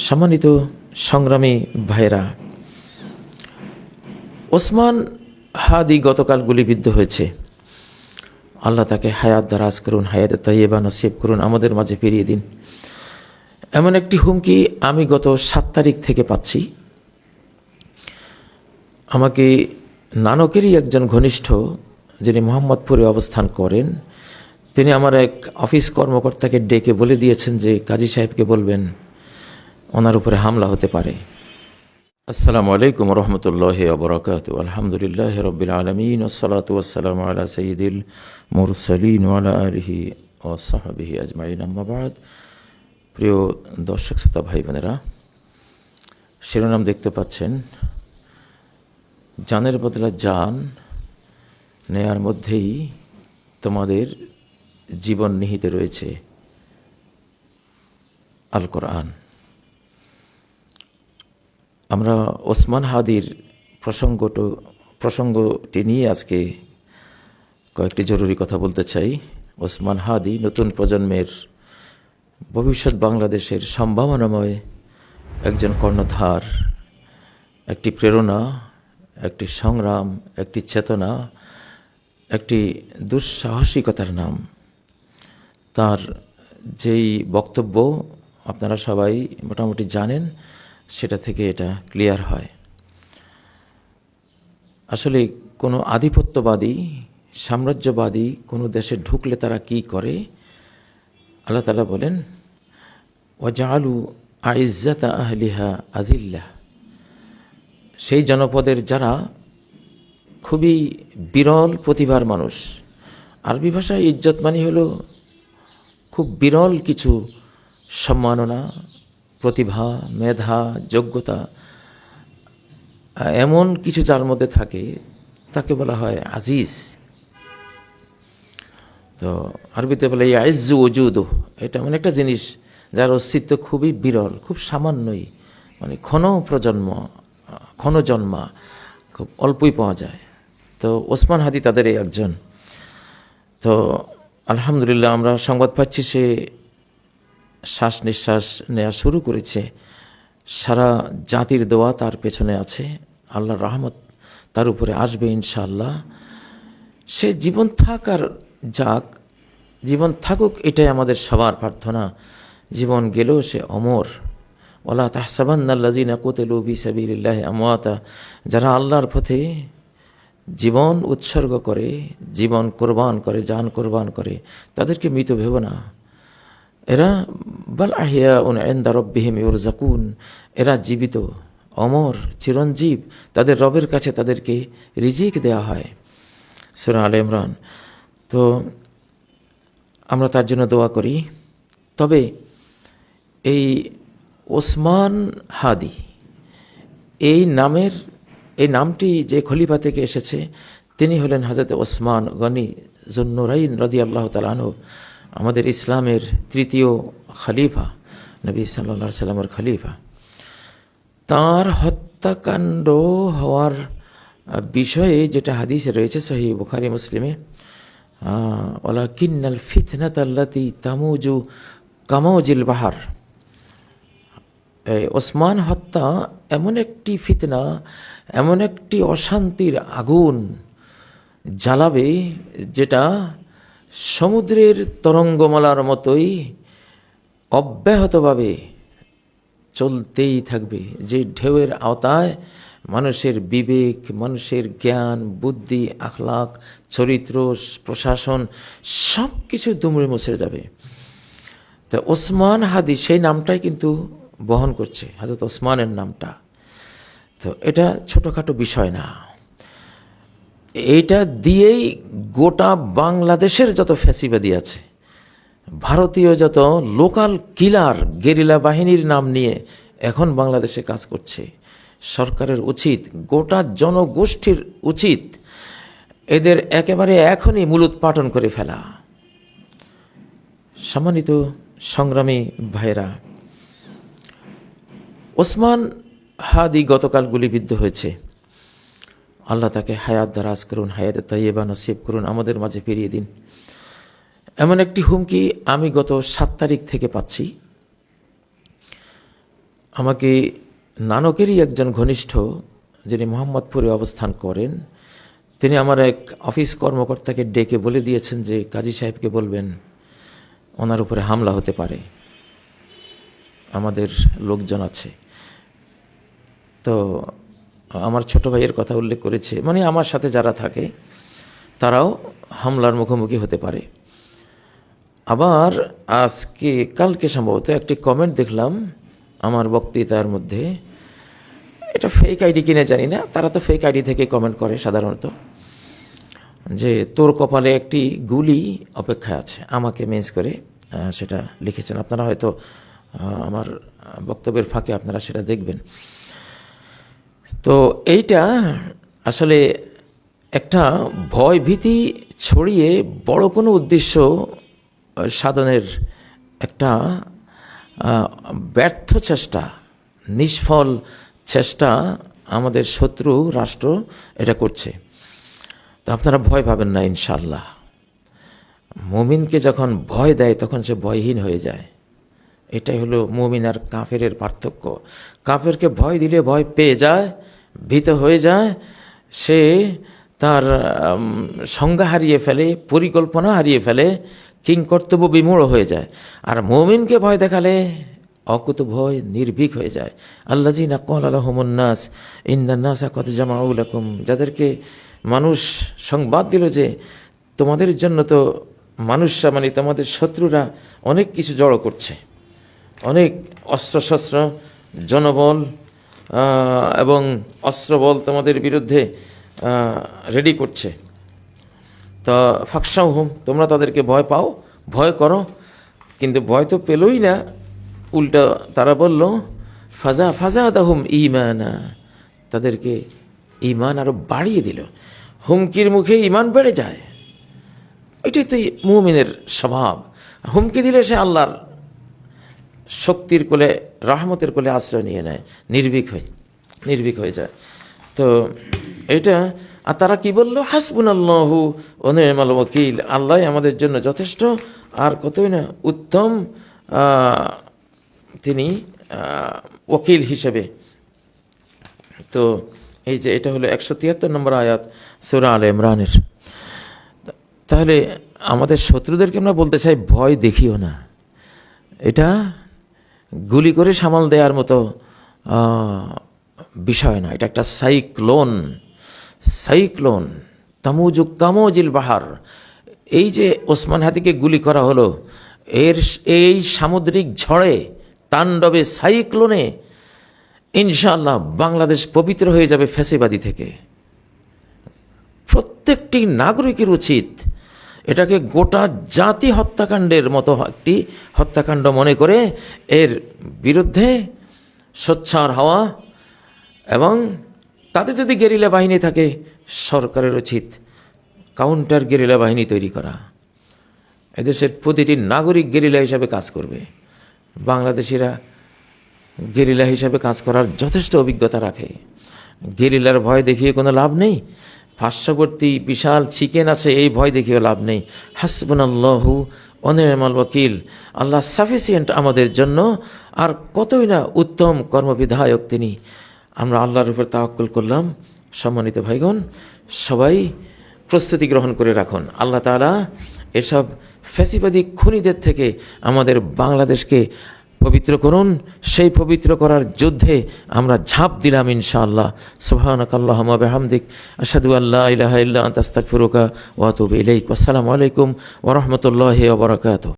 সম্মানিত সংগ্রামী ভাইরা, ওসমান হাদি গতকাল গুলিবিদ্ধ হয়েছে। আল্লাহ তাকে হায়াত দারাজ করুন, হায়াত তাইয়্যিবা নসিব করুন, আমাদের মাঝে ফিরিয়ে দিন। এমন একটি হুমকি আমি গত 7 তারিখ থেকে পাচ্ছি। আমাকে নানকেরই একজন ঘনিষ্ঠ, যিনি মোহাম্মদপুরে অবস্থান করেন, তিনি আমার এক অফিস কর্মকর্তাকে ডেকে বলে দিয়েছেন যে কাজী সাহেবকে বলবেন ওনার উপরে হামলা হতে পারে। আসসালামু আলাইকুম রহমতুল্লাহি ওয়া বারাকাতুহু। আলহামদুলিল্লাহি রাব্বিল আলামিন ওয়াসসালাতু ওয়াসসালামু আলা সাইয়্যিদিল মুরসালিন ওয়া আলা আলিহি ওয়া সাহবিহি আজমাইন, আম্মা বাদ। প্রিয় দর্শক শ্রোতা ভাই বোনেরা, শিরোনাম দেখতে পাচ্ছেন, জানের বদলে জান নেয়ার মধ্যেই তোমাদের জীবন নিহিত রয়েছে। আল কোরআন। আমরা ওসমান হাদির প্রসঙ্গটি নিয়ে আজকে কয়েকটি জরুরি কথা বলতে চাই। ওসমান হাদি নতুন প্রজন্মের ভবিষ্যৎ বাংলাদেশের সম্ভাবনাময় একজন কর্ণধার, একটি প্রেরণা, একটি সংগ্রাম, একটি চেতনা, একটি দুঃসাহসিকতার নাম। তার যেই বক্তব্য আপনারা সবাই মোটামুটি জানেন, সেটা থেকে এটা ক্লিয়ার হয়। আসলে কোনো আধিপত্যবাদী, সাম্রাজ্যবাদী কোনো দেশে ঢুকলে তারা কি করে, আল্লাহ তাআলা বলেন, ওয়াজআলু আইজ্জাতা আহলিহা আজিল্লাহ। সেই জনপদের যারা খুবই বিরল প্রতিভার মানুষ, আরবি ভাষায় ইজ্জত মানে হলো খুব বিরল কিছু সম্মাননা, প্রতিভা, মেধা, যোগ্যতা, এমন কিছু যার মধ্যে থাকে তাকে বলা হয় আজিজ। তো আরবিতে বলে আইজ্জু ওজুদু। এটা এমন একটা জিনিস যার অস্তিত্ব খুবই বিরল, খুব সামান্যই, মানে ক্ষণ জন্মা, খুব অল্পই পাওয়া যায়। তো ওসমান হাদি তাদের এই একজন। তো আলহামদুলিল্লাহ আমরা সংবাদ পাচ্ছি সে শ্বাস নিঃশ্বাস নেওয়া শুরু করেছে। সারা জাতির দোয়া তার পেছনে আছে, আল্লাহর রহমত তার উপরে আসবে ইনশাআল্লাহ। সে জীবন জীবন থাকুক, এটাই আমাদের সবার প্রার্থনা। জীবন গেলেও সে অমর। ওয়ালা তাহসাবান্নাল্লাযীনা কুতিলু ফী সাবিলিল্লাহি আমওয়াতা। যারা আল্লাহর পথে জীবন উৎসর্গ করে, জীবন কোরবান করে, জান কোরবান করে, তাদেরকে মৃত ভেবো না। এরা বাল আহিয়াউন ইনদা রাব্বিহিম ইউরযাকুন। এরা জীবিত, অমর, চিরঞ্জীব। তাদের রবের কাছে তাদেরকে রিজিক দেওয়া হয়। সূরা আলে ইমরান। তো আমরা তার জন্য দোয়া করি। তবে এই ওসমান হাদি এই নামটি যে খলিফা থেকে এসেছে, তিনি হলেন হযরত ওসমান গনি যুন্নুরাইন রাদিয়াল্লাহু তাআলা আনহু, আমাদের ইসলামের তৃতীয় খলিফা, নবী সাল্লাল্লাহু আলাইহি সাল্লামের খলিফা। তার হত্যাকাণ্ড হওয়ার বিষয়ে যেটা হাদিসে রয়েছে সহিহ বুখারী মুসলিমে, ওয়ালাকিন্নাল ফিতনাতাল্লাতী তামুজু কামাউজিল বাহার। ওসমান হত্যা এমন একটি ফিতনা, এমন একটি অশান্তির আগুন জ্বালাবে যেটা সমুদ্রের তরঙ্গমালার মতোই অব্যাহতভাবে চলতেই থাকবে। যে ঢেউয়ের আওতায় মানুষের বিবেক, মানুষের জ্ঞান, বুদ্ধি, আখলাক, চরিত্র, প্রশাসন সব কিছু দুমড়ে মুচড়ে যাবে। তো ওসমান হাদি সেই নামটাই কিন্তু বহন করছে, হযরত ওসমানের নামটা। তো এটা ছোটোখাটো বিষয় না। এইটা দিয়েই গোটা বাংলাদেশের যত ফ্যাসিবাদী আছে, ভারতীয় যত লোকাল কিলার, গেরিলা বাহিনীর নাম নিয়ে এখন বাংলাদেশে কাজ করছে, সরকারের উচিত, গোটা জনগোষ্ঠীর উচিত এদের একেবারে এখনই মূলোৎপাটন করে ফেলা। সম্মানিত সংগ্রামী ভাইরা, ওসমান হাদি গতকাল গুলিবিদ্ধ হয়েছে। আল্লাহ তাকে হায়াত দারাজ করুন, হায়াত তাইয়্যিবা নসিব করুন, আমাদের মাঝে ফিরিয়ে দিন। এমন একটি হুমকি আমি গত 7 তারিখ থেকে পাচ্ছি। আমাকে নানকেরই একজন ঘনিষ্ঠ, যিনি মোহাম্মদপুরে অবস্থান করেন, তিনি আমার এক অফিস কর্মকর্তাকে ডেকে বলে দিয়েছেন যে কাজী সাহেবকে বলবেন ওনার উপরে হামলা হতে পারে, আমাদের লোকজন আছে। তো আমার ছোট ভাইয়ের কথা উল্লেখ করেছে, মানে আমার সাথে যারা থাকে তারাও হামলার মুখোমুখি হতে পারে। আবার কালকে সম্ভবত একটি কমেন্ট দেখলাম আমার বক্তৃতার মধ্যে, এটা ফেক আইডি কিনে জানি না, তারা তো ফেক আইডি থেকে কমেন্ট করে সাধারণত, যে তোর কপালে একটি গুলি অপেক্ষায় আছে, আমাকে মেজ করে সেটা লিখেছেন। আপনারা হয়তো আমার বক্তব্যের ফাঁকে আপনারা সেটা দেখবেন। তো এইটা আসলে একটা ভয় ভীতি ছড়িয়ে বড় কোনো উদ্দেশ্য সাধনের একটা ব্যর্থ চেষ্টা, নিষ্ফল চেষ্টা আমাদের শত্রু রাষ্ট্র এটা করছে। তো আপনারা ভয় পাবেন না ইনশাল্লাহ। মুমিনকে যখন ভয় দেয় তখন সে ভয়হীন হয়ে যায়। এটাই হলো মুমিন আর কাফেরের পার্থক্য। কাফেরকে ভয় দিলে ভয় পেয়ে যায়, ভীত হয়ে যায়, সে তার সংজ্ঞা হারিয়ে ফেলে, পরিকল্পনা হারিয়ে ফেলে, কিংকর্তব্য বিমূঢ় হয়ে যায়। আর মুমিনকে ভয় দেখালে অকুত ভয় নির্ভীক হয়ে যায়। আল্লাযীনা ক্বালা লাহুমুন নাস ইন্নান নাসা ক্বাদ জামাউ লাকুম, যাদেরকে মানুষ সংবাদ দিল যে তোমাদের জন্য তো মানুষরা, মানে তোমাদের শত্রুরা অনেক কিছু জড়ো করছে, অনেক অস্ত্রশস্ত্র, জনবল এবং অস্ত্রবল তোমাদের বিরুদ্ধে রেডি করছে। তো ফাখশাউহুম, তোমরা তাদেরকে ভয় পাও, ভয় করো। কিন্তু ভয় তো পেলই না, উল্টা তারা বলল ফাজাদাহুম ঈমানা, তাদেরকে ঈমান আরো বাড়িয়ে দিল। হুমকির মুখে ঈমান বেড়ে যায়, এটাই তো মুমিনের স্বভাব। হুমকি দিলে সে আল্লাহর শক্তির কোলে, রহমতের কোলে আশ্রয় নিয়ে নেয়, নির্ভীক হয়ে যায়। তো এটা, আর তারা কি বলল? হাসবুনাল্লাহু ওয়া নি'মাল ওয়াকিল, আল্লাহ আমাদের জন্য যথেষ্ট, আর কতই না উত্তম তিনি ওকিল হিসেবে। তো এই যে এটা হলো 173 নম্বর আয়াত সূরা আলে ইমরানের। তাহলে আমাদের শত্রুদেরকে আমরা বলতে চাই ভয় দেখিও না, এটা গুলি করে সামাল দেওয়ার মতো বিষয় না। এটা একটা সাইক্লোন তামুজু কামজিল বাহার। এই যে ওসমান হাদিকে গুলি করা হলো, এই সামুদ্রিক ঝড়ে, তাণ্ডবে, সাইক্লোনে ইনশাআল্লাহ বাংলাদেশ পবিত্র হয়ে যাবে ফ্যাসিবাদী থেকে। প্রত্যেকটি নাগরিকের উচিত এটাকে গোটা জাতি হত্যাকাণ্ডের মতো একটি হত্যাকাণ্ড মনে করে এর বিরুদ্ধে সোচ্চার হওয়া, এবং তাদের যদি গেরিলা বাহিনী থাকে সরকারের উচিত কাউন্টার গেরিলা বাহিনী তৈরি করা। এদেশের প্রতিটি নাগরিক গেরিলা হিসাবে কাজ করবে। বাংলাদেশিরা গেরিলা হিসাবে কাজ করার যথেষ্ট অভিজ্ঞতা রাখে। গেরিলার ভয় দেখিয়ে কোনো লাভ নেই, পার্শ্ববর্তী বিশাল চিকেন আছে এই ভয় দেখিয়ে লাভ নেই। হাসবুনাল্লাহু ওয়া নি'মাল ওয়াকিল, আল্লাহ সাফিসিয়েন্ট আমাদের জন্য, আর কতই না উত্তম কর্মবিধায়ক তিনি। আমরা আল্লাহর উপর তাওয়াক্কুল করলাম। সম্মানিত ভাইগণ, সবাই প্রস্তুতি গ্রহণ করে রাখুন। আল্লাহ তাআলা এসব ফ্যাসিবাদী খুনিদের থেকে আমাদের বাংলাদেশকে পবিত্র করুন। সেই পবিত্র করার যুদ্ধে আমরা ঝাঁপ দিলাম ইনশাআল্লাহ। সুবহানাকাল্লাহুম্মা ওয়া বিহামদিক, আশহাদু আল্লা ইলাহা ইল্লা আনতা আস্তাগফিরুকা ওয়া আতুবু ইলাইক। আসসালামু আলাইকুম ওয়া রাহমাতুল্লাহি ওয়া বারাকাতুহু।